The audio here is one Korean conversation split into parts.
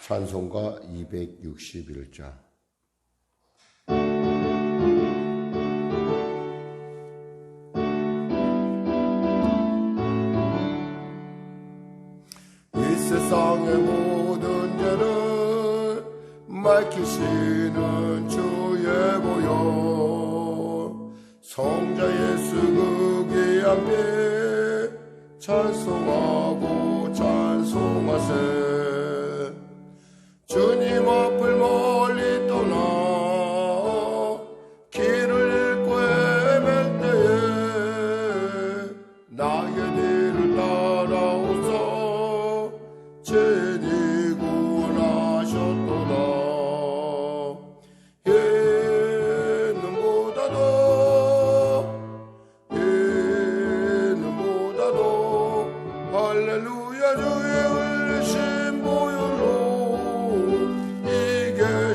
찬송가 261자. 이 세상의 모든 죄를 밝히시는 주의 보혈, 성자 예수 그 귀한 피 찬송하고 찬송하세. 주님 앞을 멀리 떠나 길을 잃고 헤맬 때에 나의 뒤를 따라오사 죄인이 구원하셨도다. 이는보다도 할렐루야 주의 흘리신 보혈로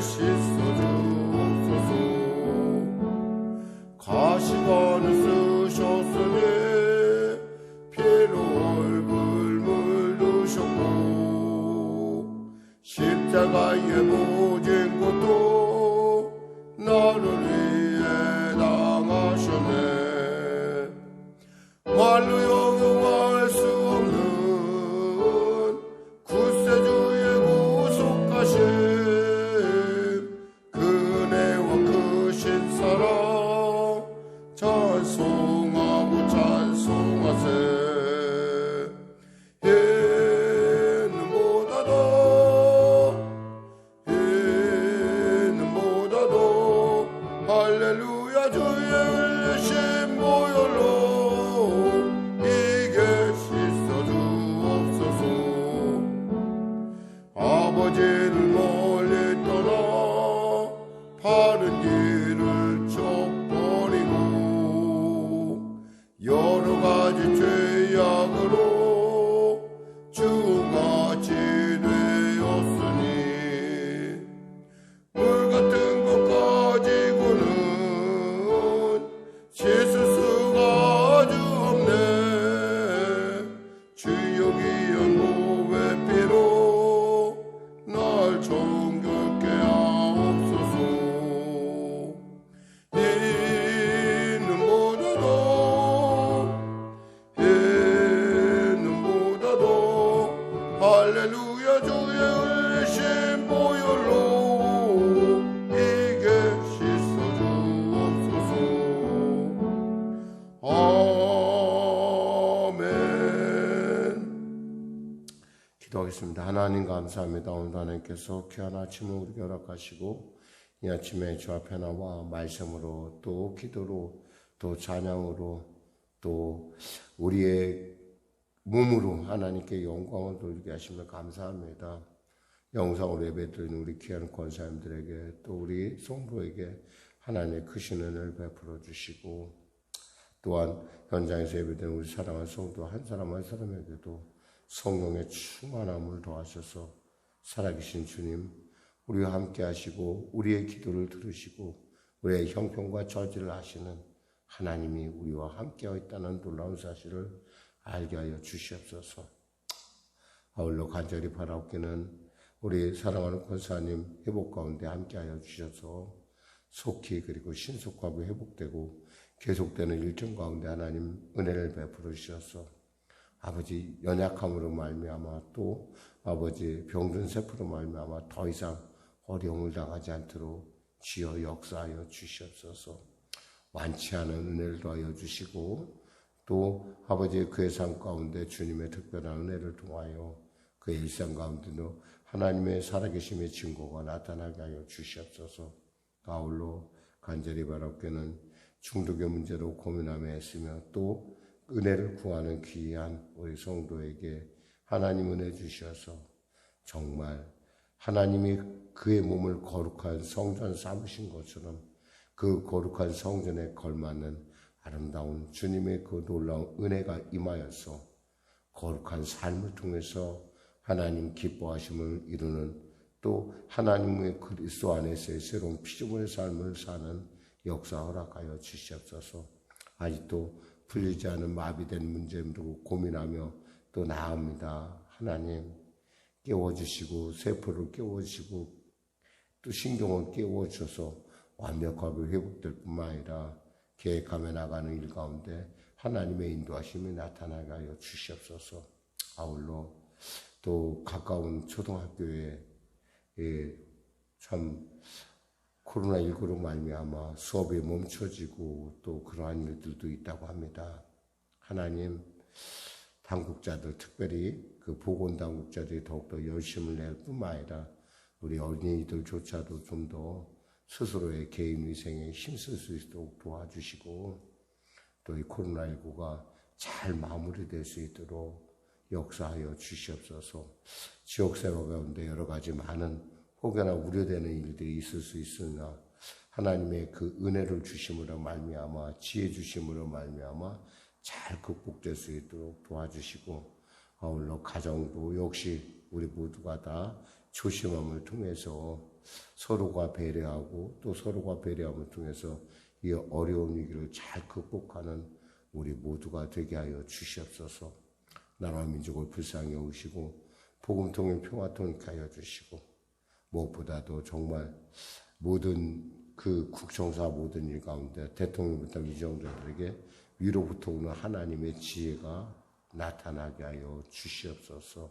씻어주옵소서. 가시관을 쓰셨으니 피로 얼굴 물드셨고 십자가에 모진 것도 나를 위해 당하셨네. 말로 형용할 수 없는 구세주의 구속하심, 찬송하고 찬송하세. 이는보다도 할렐루야 주의 흘리신 보혈로 이게 씻어주옵소서. 아버지를 멀리 떠나 바른 길을 쫓버리고 여러 가지 죄악으로 주같이 되었으니 물 같은 것 가지고는 씻을 수가 아주 없네. 주여 귀한 보배 피로 날 정결케 하옵소서. 할렐루야 주의 흘리신 보혈로 이게 씻어주옵소서. 아멘. 기도하겠습니다. 하나님 감사합니다. 오늘 하나님께서 귀한 아침을 우리에게 허락하시고 이 아침에 주 앞에 나와 말씀으로 또 기도로 또 찬양으로 또 우리의 몸으로 하나님께 영광을 돌리게 하시며 감사합니다. 영상으로 예배드리는 우리 귀한 권사님들에게 또 우리 성도에게 하나님의 크신 은혜를 베풀어 주시고 또한 현장에서 예배드리는 우리 사랑하는 성도 한 사람 한 사람에게도 성령의 충만함을 더하셔서 살아계신 주님 우리와 함께 하시고 우리의 기도를 들으시고 우리의 형편과 저지를 하시는 하나님이 우리와 함께하고 있다는 놀라운 사실을 알게 하여 주시옵소서. 아울러 간절히 바라옵기는 우리 사랑하는 권사님 회복 가운데 함께하여 주셔서 속히 그리고 신속하고 회복되고 계속되는 일정 가운데 하나님 은혜를 베풀어 주셔서 아버지 연약함으로 말미암아 또 아버지 병든 세포로 말미암아 더 이상 어려움을 당하지 않도록 주여 역사하여 주시옵소서. 완치 않은 은혜를 더하여 주시고 또 아버지의 그의 삶 가운데 주님의 특별한 은혜를 통하여 그의 일상 가운데도 하나님의 살아계심의 증거가 나타나게 하여 주시옵소서. 아울러 간절히 바랍게는 중독의 문제로 고민하며 했으며 또 은혜를 구하는 귀한 우리 성도에게 하나님 은혜 주셔서 정말 하나님이 그의 몸을 거룩한 성전 삼으신 것처럼 그 거룩한 성전에 걸맞는 아름다운 주님의 그 놀라운 은혜가 임하여서 거룩한 삶을 통해서 하나님 기뻐하심을 이루는 또 하나님의 그리스도 안에서의 새로운 피조물의 삶을 사는 역사 허락하여 주시옵소서. 아직도 풀리지 않은 마비된 문제로 고민하며 또 나아옵니다. 하나님 깨워주시고 세포를 깨워주시고 또 신경을 깨워주셔서 완벽하게 회복될 뿐만 아니라 계획하며 나가는 일 가운데 하나님의 인도하심이 나타나게 하여 주시옵소서. 아울러 또 가까운 초등학교에 참 코로나19로 말미암아 수업이 멈춰지고 또 그러한 일들도 있다고 합니다. 하나님, 당국자들, 특별히 그 보건당국자들이 더욱더 열심을 낼 뿐만 아니라 우리 어린이들조차도 좀 더 스스로의 개인위생에 힘쓸 수 있도록 도와주시고 또 이 코로나19가 잘 마무리될 수 있도록 역사하여 주시옵소서. 지역생활 가운데 여러 가지 많은 혹여나 우려되는 일들이 있을 수 있으나 하나님의 그 은혜를 주심으로 말미암아 지혜 주심으로 말미암아 잘 극복될 수 있도록 도와주시고 아울러 가정도 역시 우리 모두가 다 조심함을 통해서 서로가 배려하고 또 서로가 배려함을 통해서 이 어려운 위기를 잘 극복하는 우리 모두가 되게 하여 주시옵소서. 나라와 민족을 불쌍히 여기시고 복음통일 평화통일케 하여 주시고 무엇보다도 정말 모든 그 국정사 모든 일 가운데 대통령부터 위정자들에게 위로부터 오는 하나님의 지혜가 나타나게 하여 주시옵소서.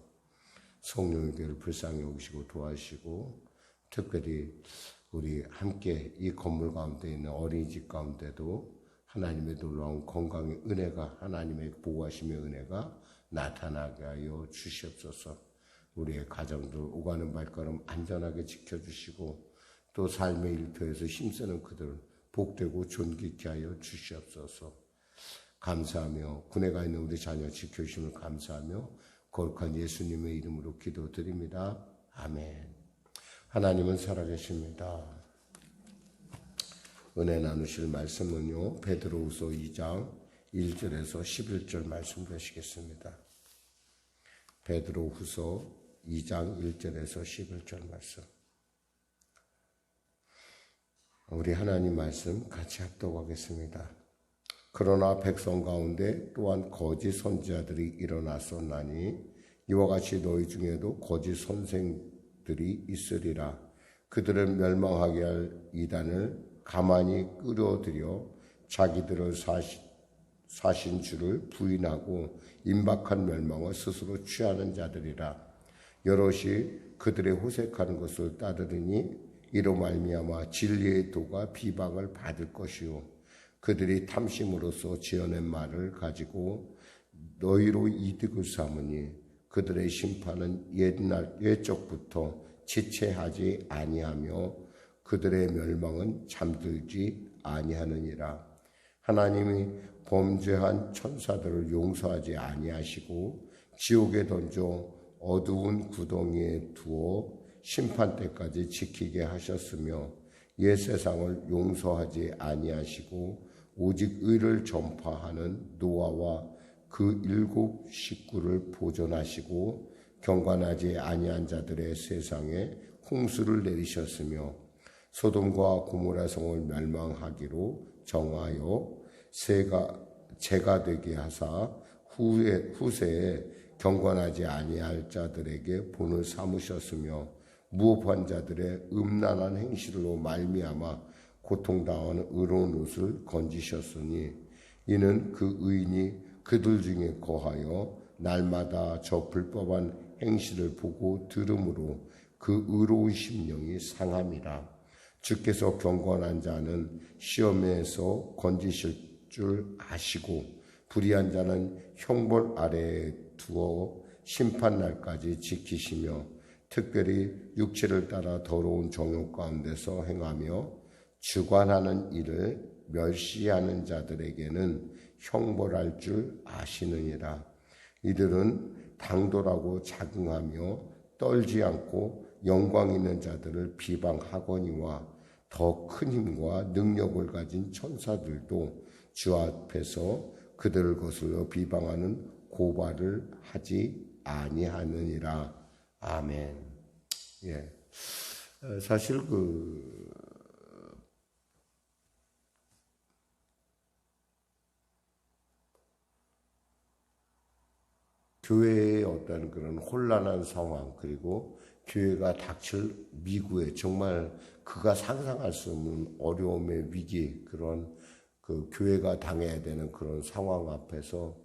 성령의 교회를 불쌍히 여기시고 도와주시고 특별히 우리 함께 이 건물 가운데 있는 어린이집 가운데도 하나님의 놀라운 건강의 은혜가 하나님의 보호하심의 은혜가 나타나게 하여 주시옵소서. 우리의 가정들 오가는 발걸음 안전하게 지켜주시고 또 삶의 일터에서 힘쓰는 그들 복되고 존귀케 하여 주시옵소서. 감사하며 군에 가 있는 우리 자녀 지켜주심을 감사하며 거룩한 예수님의 이름으로 기도드립니다. 아멘. 하나님은 살아계십니다. 은혜 나누실 말씀은요 베드로후서 2장 1절에서 11절 말씀 되시겠습니다. 베드로후서 2장 1절에서 11절 말씀. 우리 하나님 말씀 같이 합독하겠습니다. 그러나 백성 가운데 또한 거짓 선지자들이 일어났었나니 이와 같이 너희 중에도 거짓 선생들이 있으리라. 그들은 멸망하게 할 이단을 가만히 끌어들여 자기들을 사신 주를 부인하고 임박한 멸망을 스스로 취하는 자들이라. 여럿이 그들의 호색하는 것을 따르리니 이로 말미암아 진리의 도가 비방을 받을 것이요 그들이 탐심으로써 지어낸 말을 가지고 너희로 이득을 삼으니 그들의 심판은 옛적부터 지체하지 아니하며 그들의 멸망은 잠들지 아니하느니라. 하나님이 범죄한 천사들을 용서하지 아니하시고 지옥에 던져 어두운 구덩이에 두어 심판 때까지 지키게 하셨으며 옛 세상을 용서하지 아니하시고 오직 의를 전파하는 노아와 그 7 식구를 보존하시고 경건하지 아니한 자들의 세상에 홍수를 내리셨으며 소돔과 고모라 성을 멸망하기로 정하여 재가 되게 하사 후세에 경건하지 아니할 자들에게 본을 삼으셨으며 무업한 자들의 음란한 행실로 말미암아 고통당하는 의로운 옷을 건지셨으니 이는 그 의인이 그들 중에 거하여 날마다 저 불법한 행실을 보고 들음으로 그 의로운 심령이 상함이라. 주께서 경건한 자는 시험에서 건지실 줄 아시고 불의한 자는 형벌 아래에 두어 심판날까지 지키시며 특별히 육체를 따라 더러운 정욕 가운데서 행하며 주관하는 일을 멸시하는 자들에게는 형벌할 줄 아시느니라. 이들은 당돌하고 자긍하며 떨지 않고 영광 있는 자들을 비방하거니와 더 큰 힘과 능력을 가진 천사들도 주 앞에서 그들을 거슬러 비방하는 고발을 하지 아니하느니라. 아멘. 예. 사실 교회의 어떤 그런 혼란한 상황, 그리고 교회가 닥칠 미구에 정말 그가 상상할 수 없는 어려움의 위기, 그런 그 교회가 당해야 되는 그런 상황 앞에서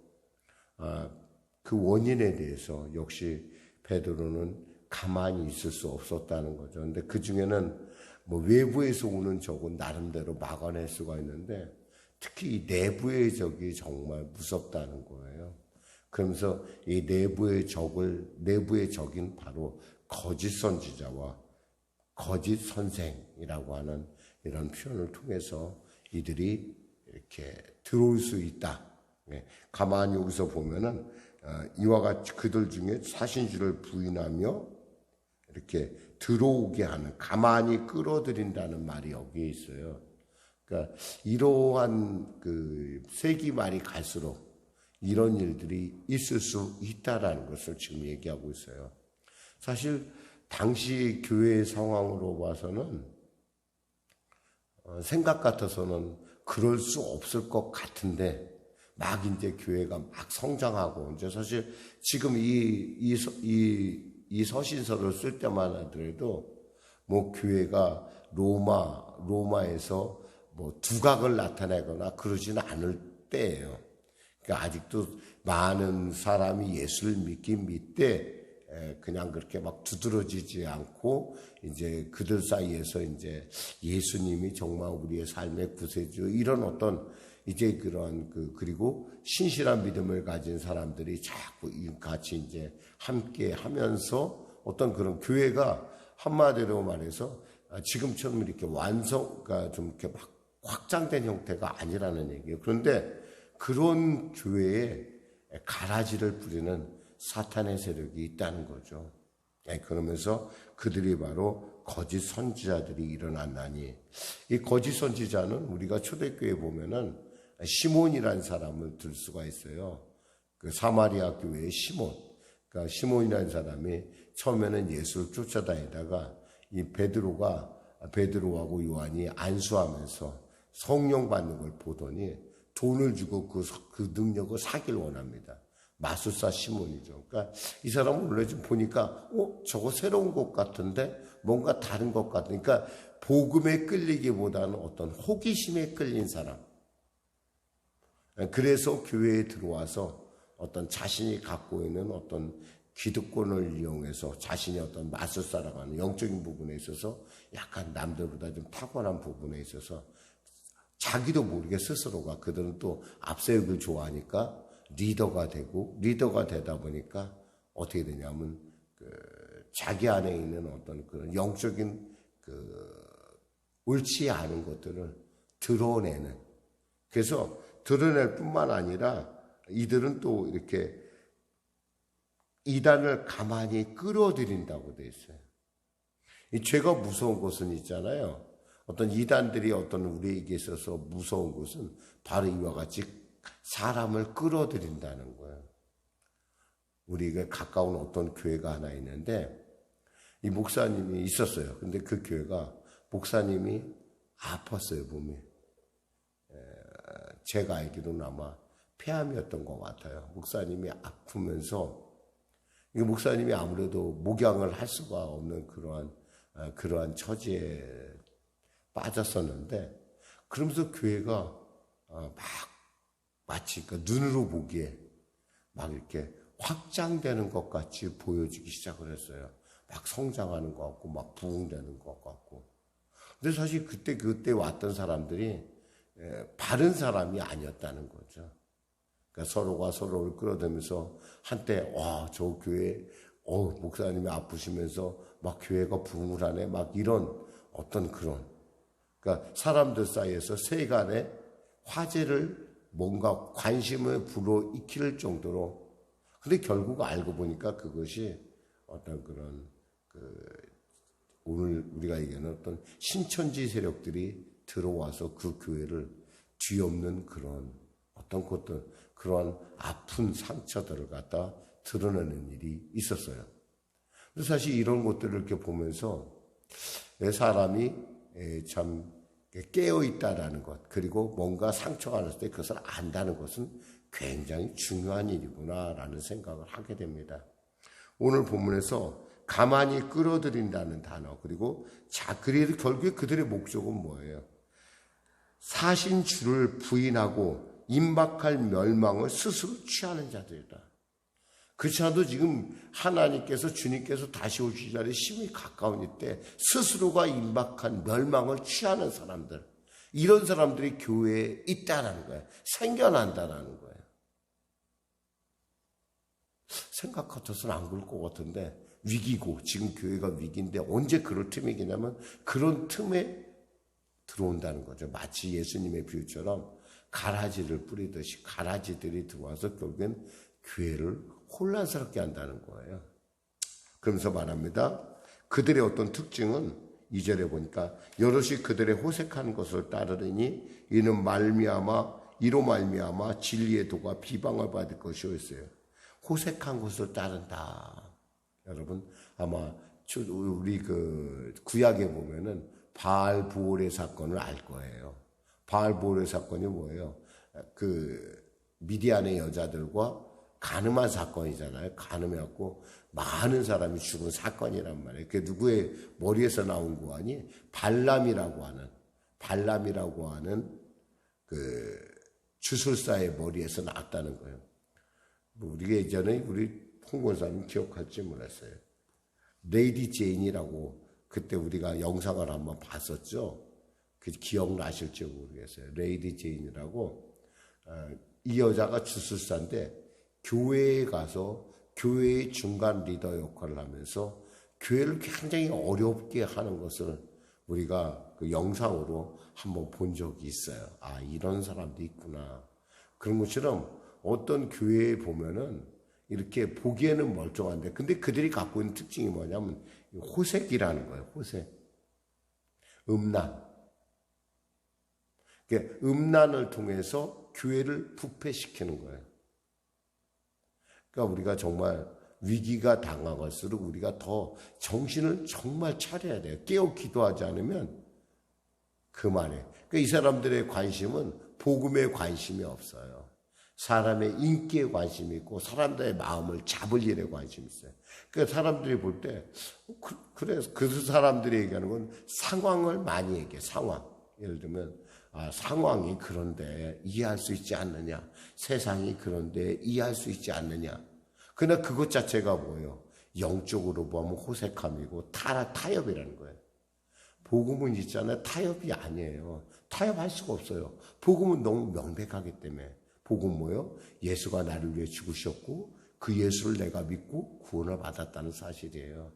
그 원인에 대해서 역시 베드로는 가만히 있을 수 없었다는 거죠. 근데 그 중에는 뭐 외부에서 오는 적은 나름대로 막아낼 수가 있는데 특히 이 내부의 적이 정말 무섭다는 거예요. 그러면서 이 내부의 적인 바로 거짓 선지자와 거짓 선생이라고 하는 이런 표현을 통해서 이들이 이렇게 들어올 수 있다. 가만히 여기서 보면은 이와 같이 그들 중에 사신주를 부인하며 이렇게 들어오게 하는, 가만히 끌어들인다는 말이 여기에 있어요. 그러니까 이러한 그 세기 말이 갈수록 이런 일들이 있을 수 있다라는 것을 지금 얘기하고 있어요. 사실 당시 교회의 상황으로 봐서는 생각 같아서는 그럴 수 없을 것 같은데 막 이제 교회가 막 성장하고 이제 사실 지금 이 서신서를 쓸 때만 하더라도 뭐 교회가 로마에서 뭐 두각을 나타내거나 그러지는 않을 때예요. 그러니까 아직도 많은 사람이 예수를 믿되 그냥 그렇게 막 두드러지지 않고 이제 그들 사이에서 이제 예수님이 정말 우리의 삶의 구세주, 이런 어떤 이제 그런 그리고 신실한 믿음을 가진 사람들이 자꾸 같이 이제 함께 하면서 어떤 그런 교회가 한마디로 말해서 지금처럼 이렇게 그러니까 좀 이렇게 막 확장된 형태가 아니라는 얘기예요. 그런데 그런 교회에 가라지를 뿌리는 사탄의 세력이 있다는 거죠. 그러면서 그들이 바로 거짓 선지자들이 일어났나니, 이 거짓 선지자는 우리가 초대교회에 보면은 시몬이라는 사람을 들 수가 있어요. 그 사마리아 교회의 시몬. 그러니까 시몬이라는 사람이 처음에는 예수를 쫓아다니다가 이 베드로하고 요한이 안수하면서 성령 받는 걸 보더니 돈을 주고 그 능력을 사기를 원합니다. 마술사 시몬이죠. 그러니까 이 사람은 원래 좀 보니까 저거 새로운 것 같은데 뭔가 다른 것 같으니까 그러니까 복음에 끌리기보다는 어떤 호기심에 끌린 사람. 그래서 교회에 들어와서 어떤 자신이 갖고 있는 어떤 기득권을 이용해서 자신이 어떤 마술사라고 하는 영적인 부분에 있어서 약간 남들보다 좀 탁월한 부분에 있어서 자기도 모르게 스스로가, 그들은 또 앞세우기를 좋아하니까 리더가 되다 보니까 어떻게 되냐면 자기 안에 있는 어떤 그런 영적인 옳지 않은 것들을 드러내는, 그래서 드러낼 뿐만 아니라 이들은 또 이렇게 이단을 가만히 끌어들인다고 돼 있어요. 이 죄가 무서운 것은 있잖아요. 어떤 이단들이 어떤 우리에게 있어서 무서운 것은 바로 이와 같이 사람을 끌어들인다는 거예요. 우리가 가까운 어떤 교회가 하나 있는데 이 목사님이 있었어요. 근데 그 교회가 목사님이 아팠어요, 몸이. 제가 알기로는 아마 폐암이었던 것 같아요. 목사님이 아프면서 이 목사님이 아무래도 목양을 할 수가 없는 그러한 처지에 빠졌었는데, 그러면서 교회가 마치 눈으로 보기에 막 이렇게 확장되는 것 같이 보여지기 시작을 했어요. 막 성장하는 것 같고 막 부흥되는 것 같고. 근데 사실 그때 왔던 사람들이 바른 사람이 아니었다는 거죠. 그러니까 서로가 서로를 끌어들면서 한때 저 교회 목사님이 아프시면서 막 교회가 부흥을 하네, 막 이런 어떤 그런, 그러니까 사람들 사이에서 세간에 화제를 뭔가 관심을 불어일으킬 정도로. 근데 결국 알고 보니까 그것이 어떤 그런 오늘 우리가 얘기하는 어떤 신천지 세력들이 들어와서 그 교회를 뒤엎는 그런 어떤 것들, 그런 아픈 상처들을 갖다 드러내는 일이 있었어요. 그래서 사실 이런 것들을 이렇게 보면서 사람이 참 깨어있다라는 것, 그리고 뭔가 상처가 났을 때 그것을 안다는 것은 굉장히 중요한 일이구나라는 생각을 하게 됩니다. 오늘 본문에서 가만히 끌어들인다는 단어, 그리고 그래도 결국에 그들의 목적은 뭐예요? 사신 주를 부인하고 임박할 멸망을 스스로 취하는 자들이다. 그렇지 않아도 지금 하나님께서, 주님께서 다시 오실 자리에 심히 가까운 이때 스스로가 임박한 멸망을 취하는 사람들, 이런 사람들이 교회에 있다라는 거예요. 생겨난다라는 거예요. 생각 같아서는 안 그럴 것 같은데, 위기고 지금 교회가 위기인데 언제 그럴 틈이겠냐면 그런 틈에 들어온다는 거죠. 마치 예수님의 비유처럼 가라지를 뿌리듯이 가라지들이 들어와서 결국엔 교회를 혼란스럽게 한다는 거예요. 그러면서 말합니다. 그들의 어떤 특징은 2절에 보니까 여럿이 그들의 호색한 것을 따르니 이는 이로 말미암아 진리의 도가 비방을 받을 것이었어요. 호색한 것을 따른다. 여러분 아마 우리 구약에 보면은 바알보올의 사건을 알 거예요. 바알보올의 사건이 뭐예요? 미디안의 여자들과 간음한 사건이잖아요. 간음해갖고 많은 사람이 죽은 사건이란 말이에요. 그게 누구의 머리에서 나온 거 아니? 발람이라고 하는 주술사의 머리에서 나왔다는 거예요. 우리가 예전에 우리 홍권사님 기억할지 몰랐어요. 레이디 제인이라고 그때 우리가 영상을 한번 봤었죠. 기억나실지 모르겠어요. 레이디 제인이라고 이 여자가 주술사인데 교회에 가서 교회의 중간 리더 역할을 하면서 교회를 굉장히 어렵게 하는 것을 우리가 그 영상으로 한번 본 적이 있어요. 아, 이런 사람도 있구나. 그런 것처럼 어떤 교회에 보면은 이렇게 보기에는 멀쩡한데 근데 그들이 갖고 있는 특징이 뭐냐면 호색이라는 거예요. 호색. 음란. 그러니까 음란을 통해서 교회를 부패시키는 거예요. 그러니까 우리가 정말 위기가 당할수록 우리가 더 정신을 정말 차려야 돼요. 깨어 기도하지 않으면 그만해. 그러니까 이 사람들의 관심은 복음에 관심이 없어요. 사람의 인기에 관심이 있고 사람들의 마음을 잡을 일에 관심이 있어요. 그러니까 사람들이 볼 때 그래서 그 사람들이 얘기하는 건 상황을 많이 얘기해. 상황. 예를 들면 상황이 그런데 이해할 수 있지 않느냐. 세상이 그런데 이해할 수 있지 않느냐. 그러나 그것 자체가 뭐예요? 영적으로 보면 호색함이고 타협이라는 거예요. 복음은 있잖아요. 타협이 아니에요. 타협할 수가 없어요. 복음은 너무 명백하기 때문에. 복음 뭐예요? 예수가 나를 위해 죽으셨고 그 예수를 내가 믿고 구원을 받았다는 사실이에요.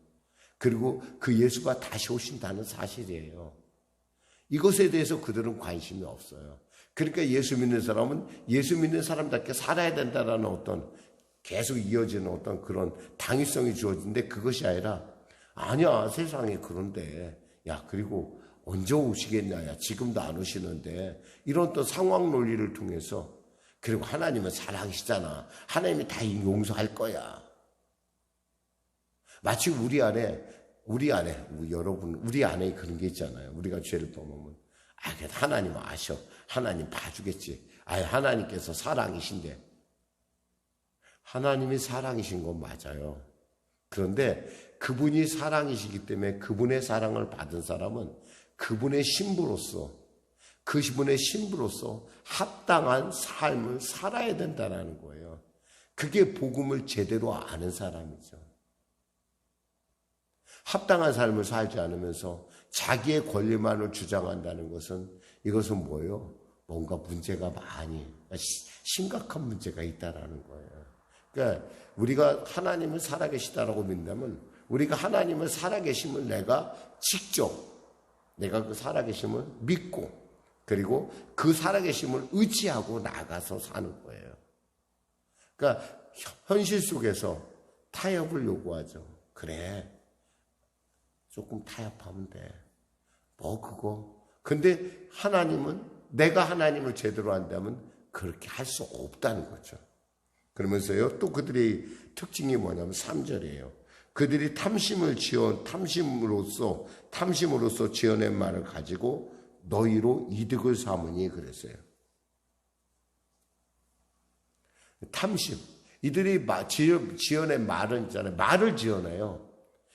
그리고 그 예수가 다시 오신다는 사실이에요. 이것에 대해서 그들은 관심이 없어요. 그러니까 예수 믿는 사람은 예수 믿는 사람답게 살아야 된다는 어떤 계속 이어지는 어떤 그런 당위성이 주어진데 그것이 아니야 세상에 그런데 야 그리고 언제 오시겠냐 야 지금도 안 오시는데 이런 또 상황 논리를 통해서 그리고 하나님은 사랑이시잖아. 하나님이 다 용서할 거야. 마치 우리 안에 그런 게 있잖아요. 우리가 죄를 범하면 하나님 아셔. 하나님 봐주겠지. 하나님께서 사랑이신데. 하나님이 사랑이신 건 맞아요. 그런데 그분이 사랑이시기 때문에 그분의 사랑을 받은 사람은 그분의 신부로서 합당한 삶을 살아야 된다는 거예요. 그게 복음을 제대로 아는 사람이죠. 합당한 삶을 살지 않으면서 자기의 권리만을 주장한다는 이것은 뭐예요? 뭔가 문제가 심각한 문제가 있다라는 거예요. 그러니까 우리가 하나님을 살아계시다라고 믿는다면 우리가 하나님을 살아계심을 내가 그 살아계심을 믿고 그리고 그 살아계심을 의지하고 나가서 사는 거예요. 그러니까 현실 속에서 타협을 요구하죠. 그래, 조금 타협하면 돼. 근데 내가 하나님을 제대로 한다면 그렇게 할 수 없다는 거죠. 그러면서요, 또 그들의 특징이 뭐냐면 3절이에요. 그들이 탐심으로써 지어낸 말을 가지고 너희로 이득을 삼으니 그랬어요. 탐심. 이들이 지어낸 말은 있잖아요. 말을 지어내요.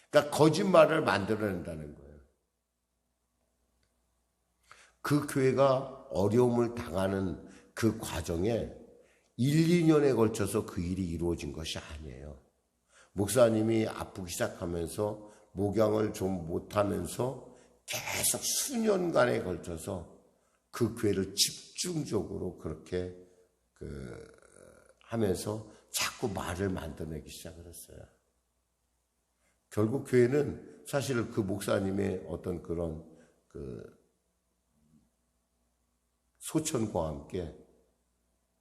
그러니까 거짓말을 만들어낸다는 거예요. 그 교회가 어려움을 당하는 그 과정에 1, 2년에 걸쳐서 그 일이 이루어진 것이 아니에요. 목사님이 아프기 시작하면서 목양을 좀 못하면서 계속 수년간에 걸쳐서 그 교회를 집중적으로 그렇게 하면서 자꾸 말을 만들어내기 시작을 했어요. 결국 교회는 사실 그 목사님의 어떤 그런 소천과 함께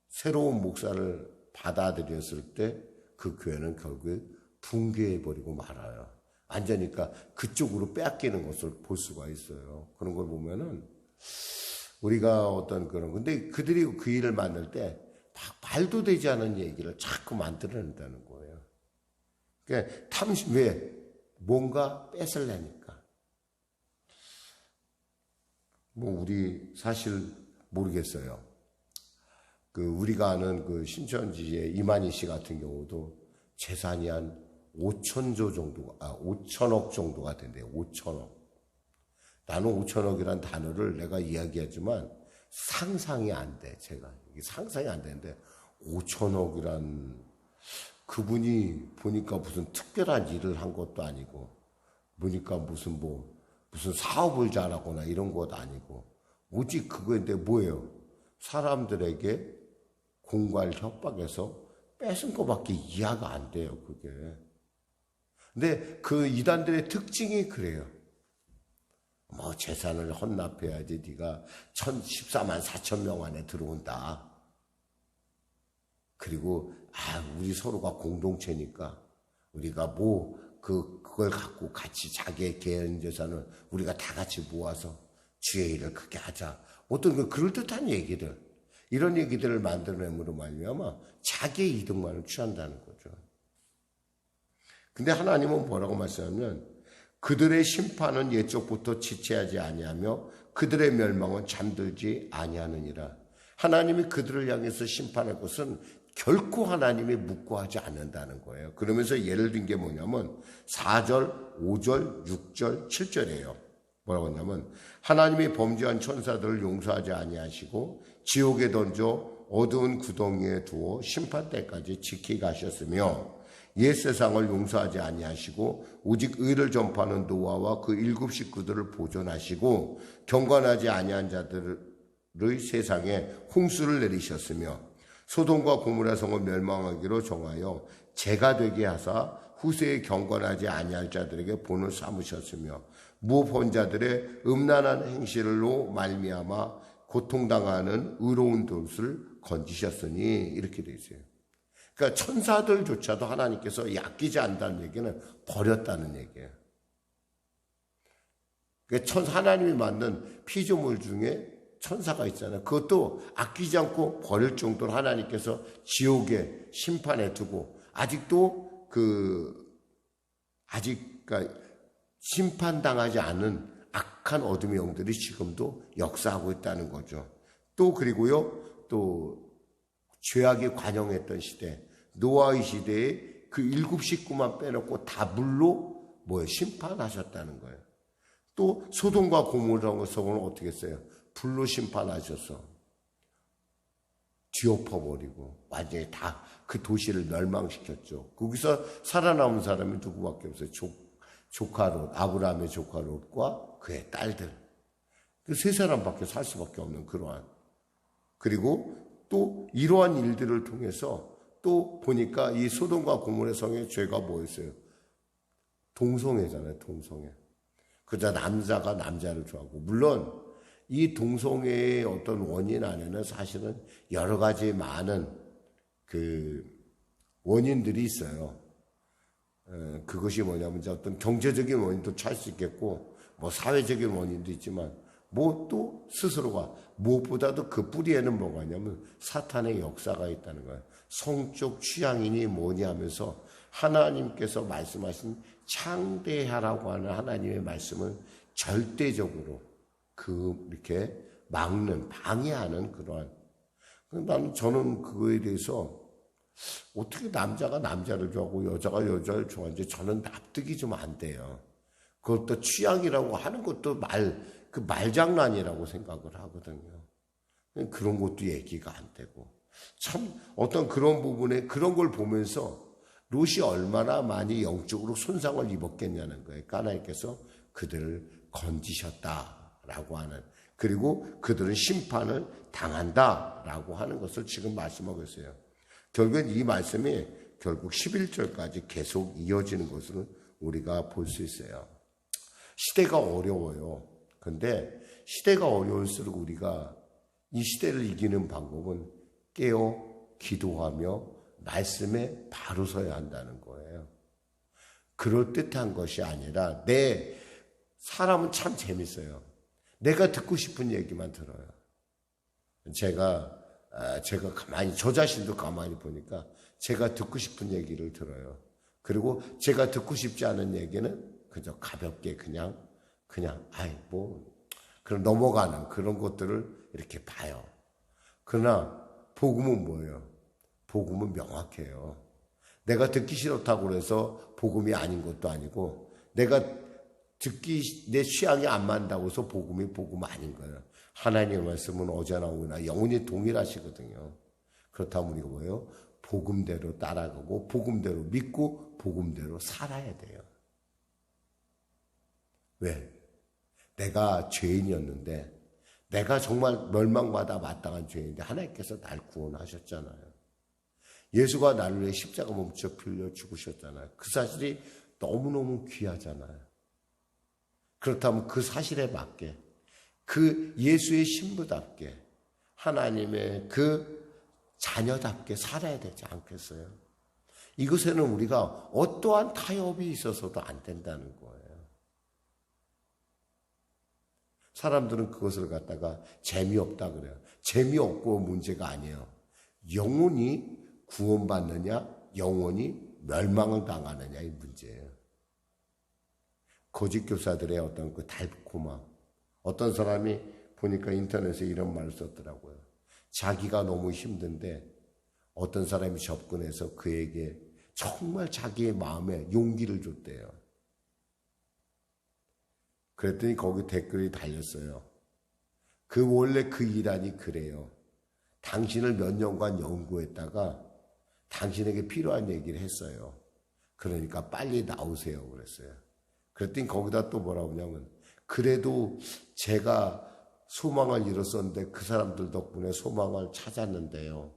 새로운 목사를 받아들였을 때 그 교회는 결국에 붕괴해버리고 말아요. 완전히까 그쪽으로 빼앗기는 것을 볼 수가 있어요. 그런 걸 보면은 우리가 어떤 근데 그들이 그 일을 만들 때 말도 되지 않은 얘기를 자꾸 만들어낸다는 거예요. 그러니까 탐심, 왜? 뭔가 뺏으려니까. 우리 사실 모르겠어요. 우리가 아는 신천지의 이만희 씨 같은 경우도 재산이 한 5천억 정도가 된대요. 5천억. 나는 5천억이란 단어를 내가 이야기하지만 상상이 안 돼. 이게 상상이 안 되는데 5천억이란 그분이 보니까 무슨 특별한 일을 한 것도 아니고 보니까 무슨 사업을 잘하거나 이런 것도 아니고 오직 그거인데 뭐예요? 사람들에게 공갈 협박해서 뺏은 것밖에 이해가 안 돼요, 그게. 근데 그 이단들의 특징이 그래요. 재산을 헌납해야지 네가 14만 4천 명 안에 들어온다. 그리고 우리 서로가 공동체니까 우리가 그걸 갖고 같이 자기의 개인 재산을 우리가 다 같이 모아서 주의 일을 크게 하자. 어떤 그럴듯한 얘기들, 이런 얘기들을 만들어냄으로 말미암아 자기의 이득만을 취한다는 거죠. 근데 하나님은 뭐라고 말씀하냐면 그들의 심판은 옛적부터 지체하지 아니하며 그들의 멸망은 잠들지 아니하느니라. 하나님이 그들을 향해서 심판할 것은 결코 하나님이 묵고하지 않는다는 거예요. 그러면서 예를 든 게 뭐냐면 4절, 5절, 6절, 7절이에요. 뭐라고 하냐면 하나님이 범죄한 천사들을 용서하지 아니하시고 지옥에 던져 어두운 구덩이에 두어 심판 때까지 지키게 하셨으며 옛 세상을 용서하지 아니하시고 오직 의를 전파하는 노아와 그 7 식구들을 보존하시고 경건하지 아니한 자들의 세상에 홍수를 내리셨으며 소돔과 고모라 성을 멸망하기로 정하여 재가 되게 하사 후세에 경건하지 아니할 자들에게 본을 삼으셨으며 무법한 자들의 음란한 행실로 말미암아 고통당하는 의로운 돛을 건지셨으니 이렇게 되어 있어요. 그러니까 천사들조차도 하나님께서 아끼지 않는다는 얘기는 버렸다는 얘기예요. 그러니까 하나님이 만든 피조물 중에 천사가 있잖아요. 그것도 아끼지 않고 버릴 정도로 하나님께서 지옥에 심판해 두고 아직도 그러니까 심판당하지 않은 악한 어둠의 영들이 지금도 역사하고 있다는 거죠. 그리고요, 죄악이 관영했던 시대, 노아의 시대에 그 7 식구만 빼놓고 다 물로 심판하셨다는 거예요. 또 소돔과 고모라 성은 어떻게 했어요? 불로 심판하셔서 뒤엎어버리고 완전히 다 그 도시를 멸망시켰죠. 거기서 살아남은 사람이 누구밖에 없어요? 조카 롯, 아브라함의 조카 롯과 그의 딸들. 그 세 사람밖에 살 수밖에 없는 그러한. 그리고 또 이러한 일들을 통해서 또 보니까 이 소돔과 고모라 성의 죄가 뭐였어요? 동성애잖아요, 동성애. 그저 남자가 남자를 좋아하고. 물론 이 동성애의 어떤 원인 안에는 사실은 여러 가지 많은 원인들이 있어요. 그것이 뭐냐면 어떤 경제적인 원인도 찾을 수 있겠고, 사회적인 원인도 있지만, 또 스스로가 무엇보다도 그 뿌리에는 뭐가 있냐면 사탄의 역사가 있다는 거예요. 성적 취향이니 뭐니 하면서 하나님께서 말씀하신 창대하라고 하는 하나님의 말씀은 절대적으로 이렇게 막는, 방해하는 그러한. 저는 그거에 대해서 어떻게 남자가 남자를 좋아하고 여자가 여자를 좋아하는지 저는 납득이 좀 안 돼요. 그것도 취향이라고 하는 것도 말장난이라고 생각을 하거든요. 그런 것도 얘기가 안 되고. 참, 어떤 그런 부분에 그런 걸 보면서 롯이 얼마나 많이 영적으로 손상을 입었겠냐는 거예요. 하나님께서 그들을 건지셨다라고 하는, 그리고 그들은 심판을 당한다라고 하는 것을 지금 말씀하고 있어요. 결국엔 이 말씀이 결국 11절까지 계속 이어지는 것을 우리가 볼 수 있어요. 시대가 어려워요. 근데 시대가 어려울수록 우리가 이 시대를 이기는 방법은 깨어 기도하며 말씀에 바로 서야 한다는 거예요. 그럴듯한 것이 아니라 사람은 참 재밌어요. 내가 듣고 싶은 얘기만 들어요. 제가 가만히, 저 자신도 가만히 보니까 제가 듣고 싶은 얘기를 들어요. 그리고 제가 듣고 싶지 않은 얘기는 그저 가볍게 그냥 그럼 넘어가는 그런 것들을 이렇게 봐요. 그러나 복음은 뭐예요? 복음은 명확해요. 내가 듣기 싫다고 해서 복음이 아닌 것도 아니고, 내가 내 취향이 안 맞는다고 해서 복음이 복음 아닌 거예요. 하나님의 말씀은 어제나 오늘나 영원히 동일하시거든요. 그렇다면 우리가 뭐예요? 복음대로 따라가고 복음대로 믿고 복음대로 살아야 돼요. 왜? 내가 죄인이었는데, 내가 정말 멸망받아 마땅한 죄인인데 하나님께서 날 구원하셨잖아요. 예수가 나를 위해 십자가 몸쳐 빌려 죽으셨잖아요. 그 사실이 너무너무 귀하잖아요. 그렇다면 그 사실에 맞게, 그 예수의 신부답게, 하나님의 그 자녀답게 살아야 되지 않겠어요? 이것에는 우리가 어떠한 타협이 있어서도 안 된다는 거예요. 사람들은 그것을 갖다가 재미없다 그래요. 재미없고 문제가 아니에요. 영혼이 구원받느냐, 영혼이 멸망을 당하느냐의 문제예요. 거짓 교사들의 어떤 그 달콤함. 어떤 사람이 보니까 인터넷에 이런 말을 썼더라고요. 자기가 너무 힘든데 어떤 사람이 접근해서 그에게 정말 자기의 마음에 용기를 줬대요. 그랬더니 거기 댓글이 달렸어요. 원래 그 일환이 그래요. 당신을 몇 년간 연구했다가 당신에게 필요한 얘기를 했어요. 그러니까 빨리 나오세요 그랬어요. 그랬더니 거기다 또 뭐라고 하냐면, 그래도 제가 소망을 잃었었는데 그 사람들 덕분에 소망을 찾았는데요.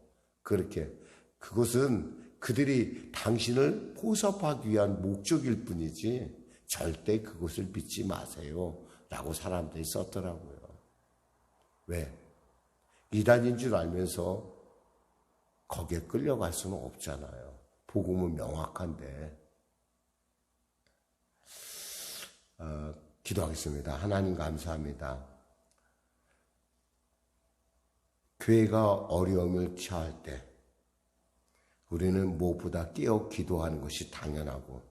그것은 그들이 당신을 포섭하기 위한 목적일 뿐이지 절대 그것을 믿지 마세요 라고 사람들이 썼더라고요. 왜? 이단인 줄 알면서 거기에 끌려갈 수는 없잖아요. 복음은 명확한데. 기도하겠습니다. 하나님 감사합니다. 교회가 어려움을 처할 때 우리는 무엇보다 깨어 기도하는 것이 당연하고,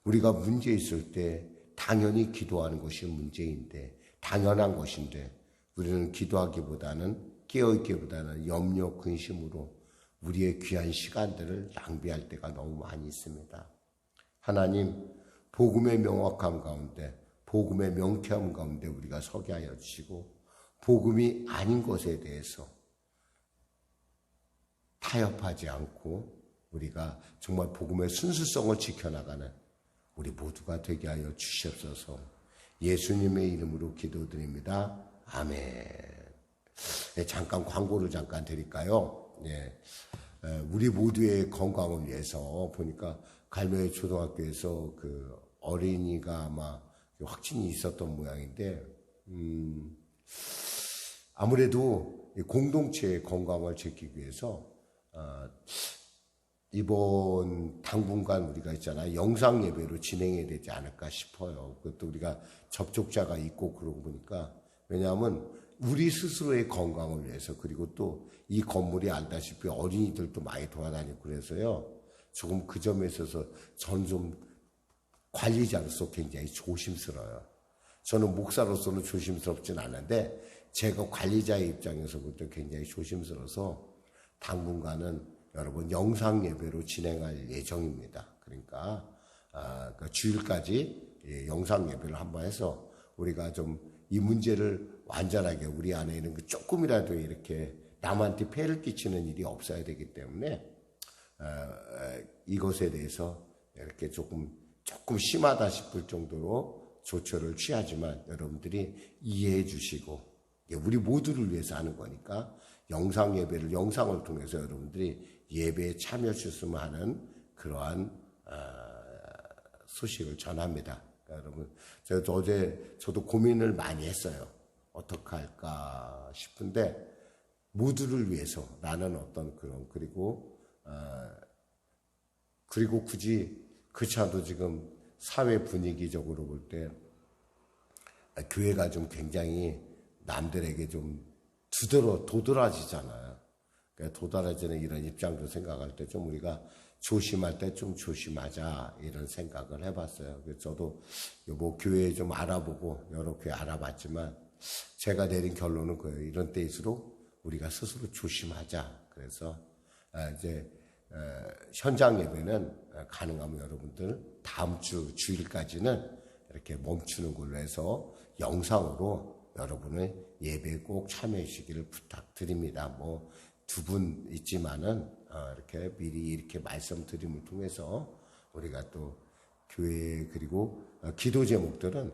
우리가 문제 있을 때 당연히 기도하는 것이 문제인데, 당연한 것인데, 우리는 기도하기보다는, 깨어있기보다는 염려, 근심으로 우리의 귀한 시간들을 낭비할 때가 너무 많이 있습니다. 하나님, 복음의 명확함 가운데, 복음의 명쾌함 가운데 우리가 서게 하여 주시고, 복음이 아닌 것에 대해서 타협하지 않고 우리가 정말 복음의 순수성을 지켜나가는 우리 모두가 되게 하여 주시옵소서. 예수님의 이름으로 기도드립니다. 아멘. 네, 잠깐 광고를 드릴까요? 네, 우리 모두의 건강을 위해서 보니까 갈매기 초등학교에서 그 어린이가 아마 확진이 있었던 모양인데, 아무래도 공동체의 건강을 지키기 위해서 이번 당분간 우리가 있잖아요. 영상 예배로 진행해야 되지 않을까 싶어요. 그것도 우리가 접촉자가 있고 그러고 보니까, 왜냐하면 우리 스스로의 건강을 위해서, 그리고 또 이 건물이 알다시피 어린이들도 많이 돌아다니고 그래서요. 조금 그 점에 있어서 저는 좀 관리자로서 굉장히 조심스러워요. 저는 목사로서는 조심스럽진 않은데 제가 관리자의 입장에서부터 굉장히 조심스러워서 당분간은 여러분 영상 예배로 진행할 예정입니다. 그러니까 주일까지 영상 예배를 한번 해서 우리가 좀 이 문제를 완전하게 우리 안에 있는 그 조금이라도 이렇게 남한테 폐를 끼치는 일이 없어야 되기 때문에 이것에 대해서 이렇게 조금 심하다 싶을 정도로 조처를 취하지만 여러분들이 이해해 주시고 우리 모두를 위해서 하는 거니까 영상 예배를 영상을 통해서 여러분들이 예배에 참여하셨으면 하는 그러한 소식을 전합니다. 그러니까 여러분, 제가 어제 저도 고민을 많이 했어요. 어떻게 할까 싶은데 모두를 위해서라는 어떤 그런 그리고 굳이 그렇지 않아도 지금 사회 분위기적으로 볼 때 교회가 좀 굉장히 남들에게 좀 도드라지잖아요. 그러니까 도드라지는 이런 입장도 생각할 때 좀 우리가 조심할 때 좀 조심하자 이런 생각을 해봤어요. 그래서 저도 뭐 교회 좀 알아보고 여러 교회 알아봤지만 제가 내린 결론은 그예요. 이런 때일수록 우리가 스스로 조심하자. 그래서 이제 현장 예배는 가능하면 여러분들 다음 주 주일까지는 이렇게 멈추는 걸로 해서 영상으로 여러분의 예배에 꼭 참여해 주시기를 부탁드립니다. 뭐 두 분 있지만은 이렇게 미리 이렇게 말씀드림을 통해서 우리가 또 교회 그리고 기도 제목들은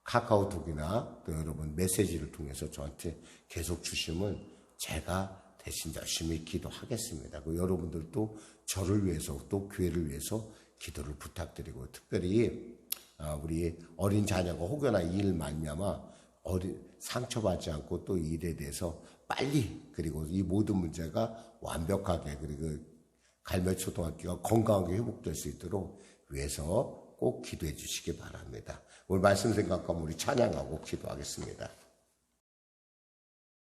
카카오톡이나 또 여러분 메시지를 통해서 저한테 계속 주시면 제가 대신 열심히 기도하겠습니다. 그 여러분들도 저를 위해서 또 교회를 위해서 기도를 부탁드리고 특별히 우리 어린 자녀가 혹여나 일 말미암아 상처받지 않고 또 일에 대해서 빨리 그리고 이 모든 문제가 완벽하게 그리고 갈매초등학교가 건강하게 회복될 수 있도록 위해서 꼭 기도해 주시기 바랍니다. 오늘 말씀 생각하면 우리 찬양하고 기도하겠습니다.